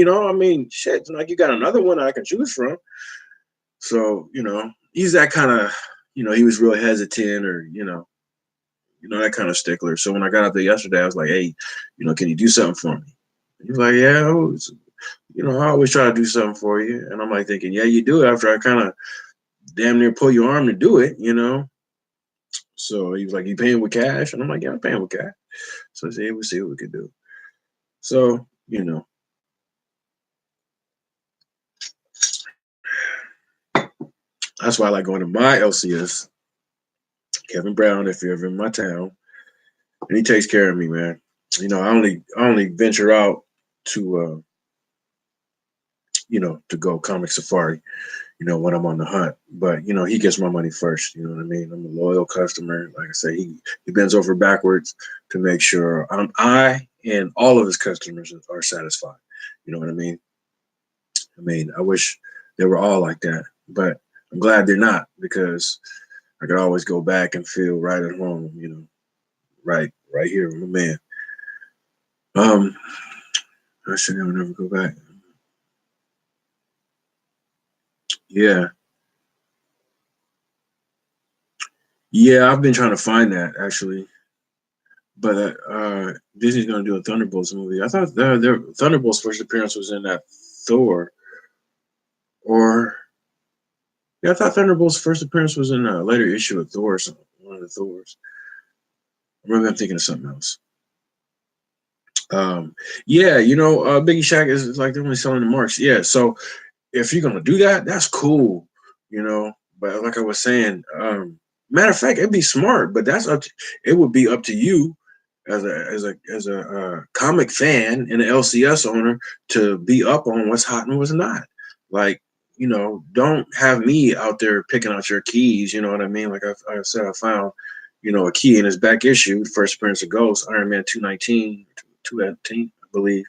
Shit, it's like you got another one I can choose from. So, he's that kind of, he was real hesitant or, that kind of stickler. So when I got out there yesterday, I was like, hey, can you do something for me? He was like, yeah, I always try to do something for you. And I'm like thinking, yeah, you do it after I kind of damn near pull your arm to do it, So he was like, you paying with cash? And I'm like, yeah, I'm paying with cash. So I said, hey, we'll see what we can do. So, that's why I like going to my LCS Kevin Brown, if you're ever in my town, and he takes care of me, man. I only venture out to to go comic safari, when I'm on the hunt. But he gets my money first. You know what I mean? I'm a loyal customer. Like I say, he bends over backwards to make sure I and all of his customers are satisfied. You know what I mean? I wish they were all like that, but I'm glad they're not because I could always go back and feel right at home. Right here with my man. Um, I should never go back. Yeah, yeah, I've been trying to find that actually, but Disney's gonna do a Thunderbolts movie. I thought their Thunderbolts' first appearance was in that Thor, or yeah, I thought Thunderbolts' first appearance was in a later issue of Thor or something, one of the Thors. Maybe I'm thinking of something else. Um, yeah, Biggie Shack is like they're only selling the marks. Yeah, so if you're gonna do that, that's cool, you know. But like I was saying, matter of fact, it'd be smart, but it would be up to you as a comic fan and an LCS owner to be up on what's hot and what's not. Like, don't have me out there picking out your keys. You know what I mean? Like I said, I found, a key in his back issue, first appearance of Ghost, Iron Man 219, 218, I believe.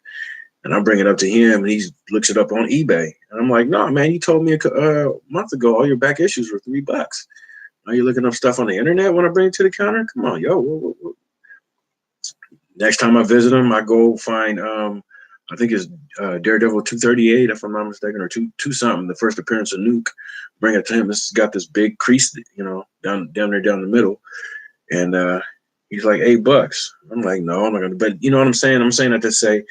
And I bring it up to him, and he looks it up on eBay. And I'm like, no, man, you told me a month ago all your back issues were $3. Are you looking up stuff on the internet when I bring it to the counter? Come on, yo. Whoa. Next time I visit him, I go find, I think it's Daredevil 238, if I'm not mistaken, or two something. The first appearance of Nuke. Bring it to him. This has got this big crease, down the middle, and he's like $8. I'm like, no, I'm not gonna. But you know what I'm saying? I'm saying that to say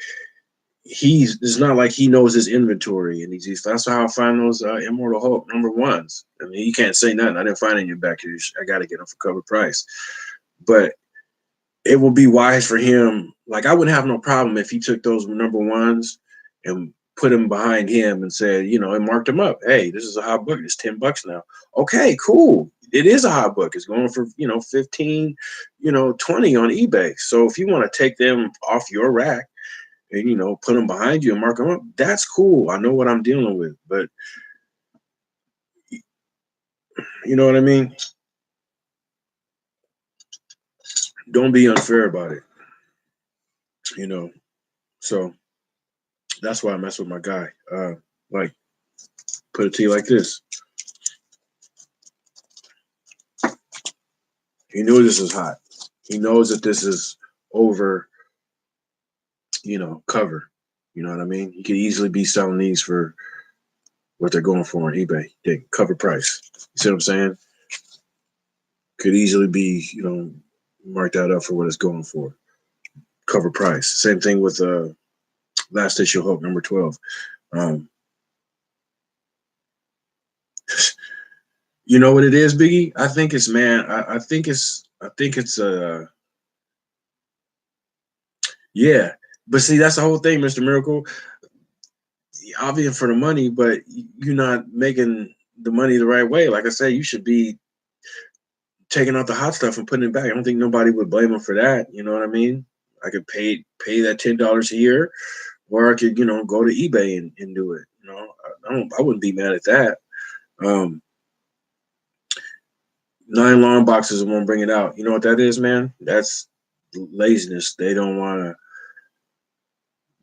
it's not like he knows his inventory, and that's how I find those Immortal Hulk #1s. I mean, you can't say nothing. I didn't find any back here. I got to get them for cover price, but it will be wise for him. Like, I wouldn't have no problem if he took those #1s and put them behind him and said, and marked them up. Hey, this is a hot book. It's $10 now. Okay, cool. It is a hot book. It's going for 15, 20 on eBay. So if you want to take them off your rack and put them behind you and mark them up, that's cool. I know what I'm dealing with, but you know what I mean? Don't be unfair about it, you know. So that's why I mess with my guy. Like, put it to you like this: he knew this is hot. He knows that this is over, cover. You know what I mean? He could easily be selling these for what they're going for on eBay. They cover price. You see what I'm saying? Could easily be, marked that up for what it's going for. Cover price. Same thing with last issue Hulk #12. Um, you know what it is, Biggie? I think it's man. I think it's yeah. But see, that's the whole thing, Mr. Miracle. Obvious for the money, but you're not making the money the right way. Like I said, you should be taking out the hot stuff and putting it back. I don't think nobody would blame him for that. You know what I mean? I could pay that $10 a year, or I could, go to eBay and do it. I wouldn't be mad at that. Um, 9 long boxes and won't bring it out. You know what that is, man? That's laziness. They don't want to.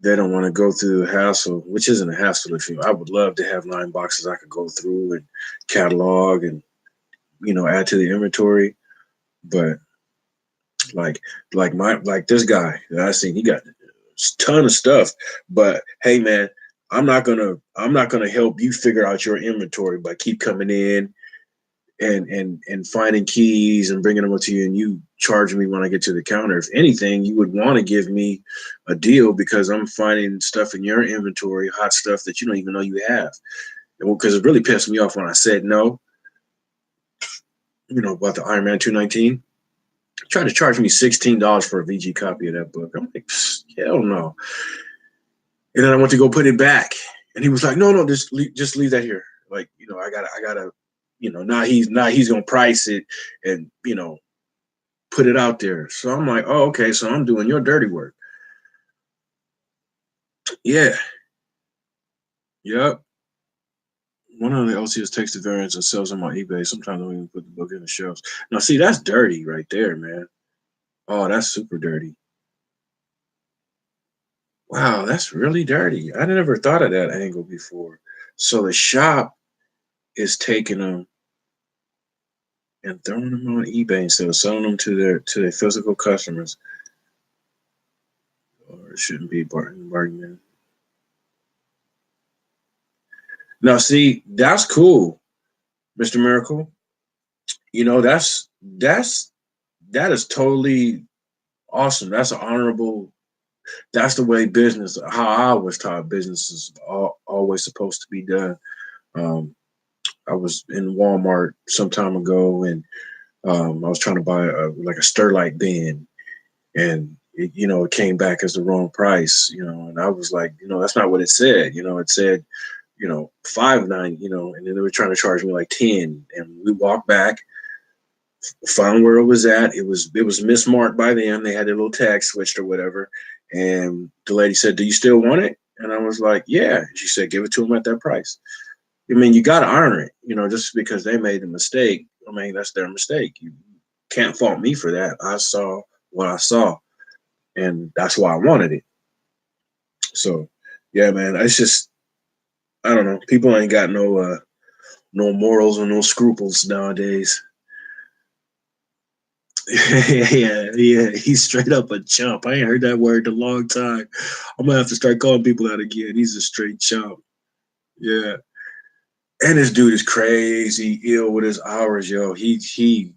They don't want to go through the hassle, which isn't a hassle. If I would love to have 9 boxes I could go through and catalog and add to the inventory, but like this guy that I seen, he got a ton of stuff. But hey, man, I'm not gonna help you figure out your inventory by keep coming in and finding keys and bringing them up to you, and you charge me when I get to the counter. If anything, you would want to give me a deal because I'm finding stuff in your inventory, hot stuff that you don't even know you have. Because it really pissed me off when I said no, about the Iron Man 219. Tried to charge me $16 for a VG copy of that book. I'm like, hell no. And then I went to go put it back, and he was like, no, just leave that here. Like, I gotta, now he's gonna price it and put it out there. So I'm like, oh, okay, so I'm doing your dirty work. Yeah, yep. One of the LCS takes the variants and sells them on eBay. Sometimes I don't even put the book in the shelves. Now, see, that's dirty right there, man. Oh, that's super dirty. Wow, that's really dirty. I never thought of that angle before. So the shop is taking them and throwing them on eBay instead of selling them to their physical customers. Or it shouldn't be bargaining. Now, see, that's cool, Mr. Miracle. That is totally awesome. That's an honorable. That's the way business. How I was taught business is always supposed to be done. Um, I was in Walmart some time ago, and I was trying to buy like a Sterlite bin, and it came back as the wrong price. And I was like, that's not what it said. It said, $5.9. And then they were trying to charge me like 10, and we walked back, found where it was at. It was mismarked by them. They had their little tag switched or whatever. And the lady said, "Do you still want it?" And I was like, "Yeah." She said, "Give it to them at that price." I mean, you got to honor it, just because they made a mistake. I mean, that's their mistake. You can't fault me for that. I saw what I saw, and that's why I wanted it. So, yeah, man, it's just, I don't know. People ain't got no morals or no scruples nowadays. Yeah, he's straight up a chump. I ain't heard that word in a long time. I'm gonna have to start calling people that again. He's a straight chump. Yeah, and this dude is crazy ill with his hours, yo. Dude,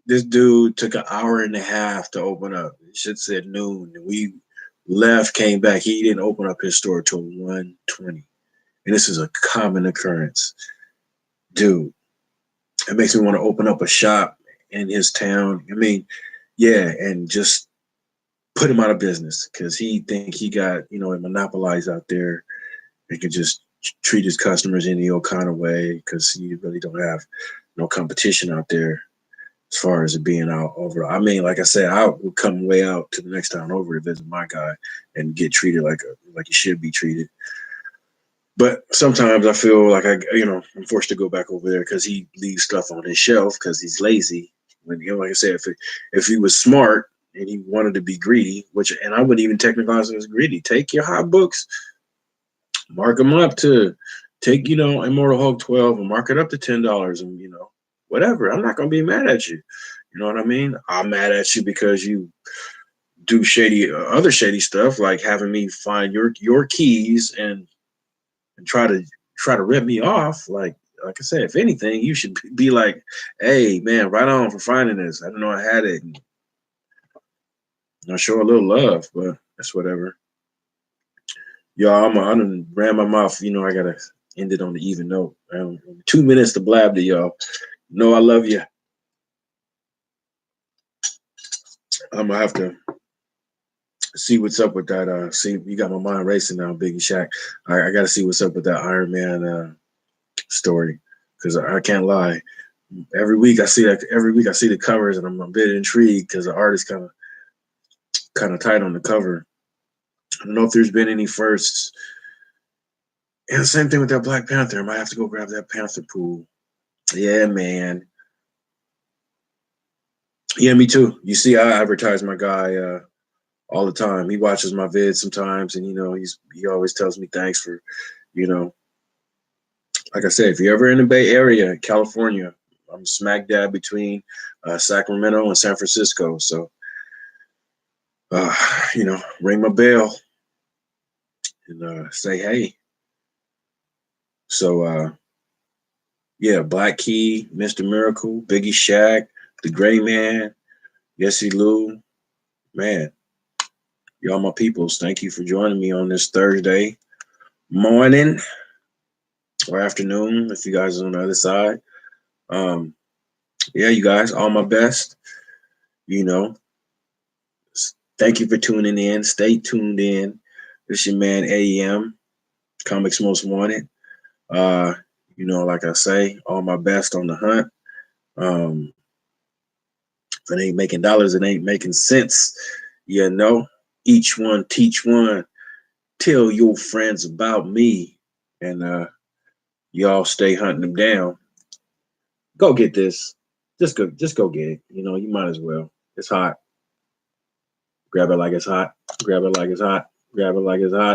this dude took an hour and a half to open up. It should said noon. We left, came back. He didn't open up his store till 1:20, and this is a common occurrence, dude. It makes me want to open up a shop in his town. I mean, yeah, and just put him out of business because he think he got it monopolized out there and can just treat his customers any old kind of way because he really don't have no competition out there as far as it being out over. I mean, like I said, I would come way out to the next town over to visit my guy and get treated like he should be treated. But sometimes I feel like I'm forced to go back over there because he leaves stuff on his shelf because he's lazy. When like I said, if he was smart and he wanted to be greedy, and I wouldn't even technically it as greedy. Take your hot books, mark them up to take Immortal Hulk 12 and mark it up to $10, and whatever. I'm not gonna be mad at you. You know what I mean? I'm mad at you because you do other shady stuff like having me find your keys and try to rip me off. Like I said, if anything, you should be like, "Hey, man, right on for finding this. I didn't know I had it." And I'll show a little love, but that's whatever. Y'all, I done ran my mouth. I gotta end it on the even note. 2 minutes to blab to y'all. I love you. I'm gonna have to see what's up with that. See, you got my mind racing now, Biggie Shaq. I got to see what's up with that Iron Man story because I can't lie. Every week I see that. Every week I see the covers, and I'm a bit intrigued because the art is kind of tight on the cover. I don't know if there's been any firsts. And the same thing with that Black Panther. I might have to go grab that Panther pool. Yeah, man. Yeah, me too. You see, I advertise my guy all the time. He watches my vids sometimes, and he always tells me thanks for, you know, like I said, if you're ever in the Bay Area, California, I'm smack dab between Sacramento and San Francisco. So, ring my bell and say hey. So, yeah, Black Key, Mr. Miracle, Biggie Shaq, The Gray Man, Yessie Lou, man, y'all my peoples. Thank you for joining me on this Thursday morning or afternoon if you guys are on the other side. Yeah, you guys, all my best. You know, thank you for tuning in. Stay tuned in. This your man AEM, Comics Most Wanted. Uh, You know, like I say, all my best on the hunt. Um, if it ain't making dollars, it ain't making sense. You know, each one teach one. Tell your friends about me, and y'all stay hunting them down. Go get this. Just go get it. You know, you might as well. It's hot. Grab it like it's hot. Grab it like it's hot. Grab it like it's hot.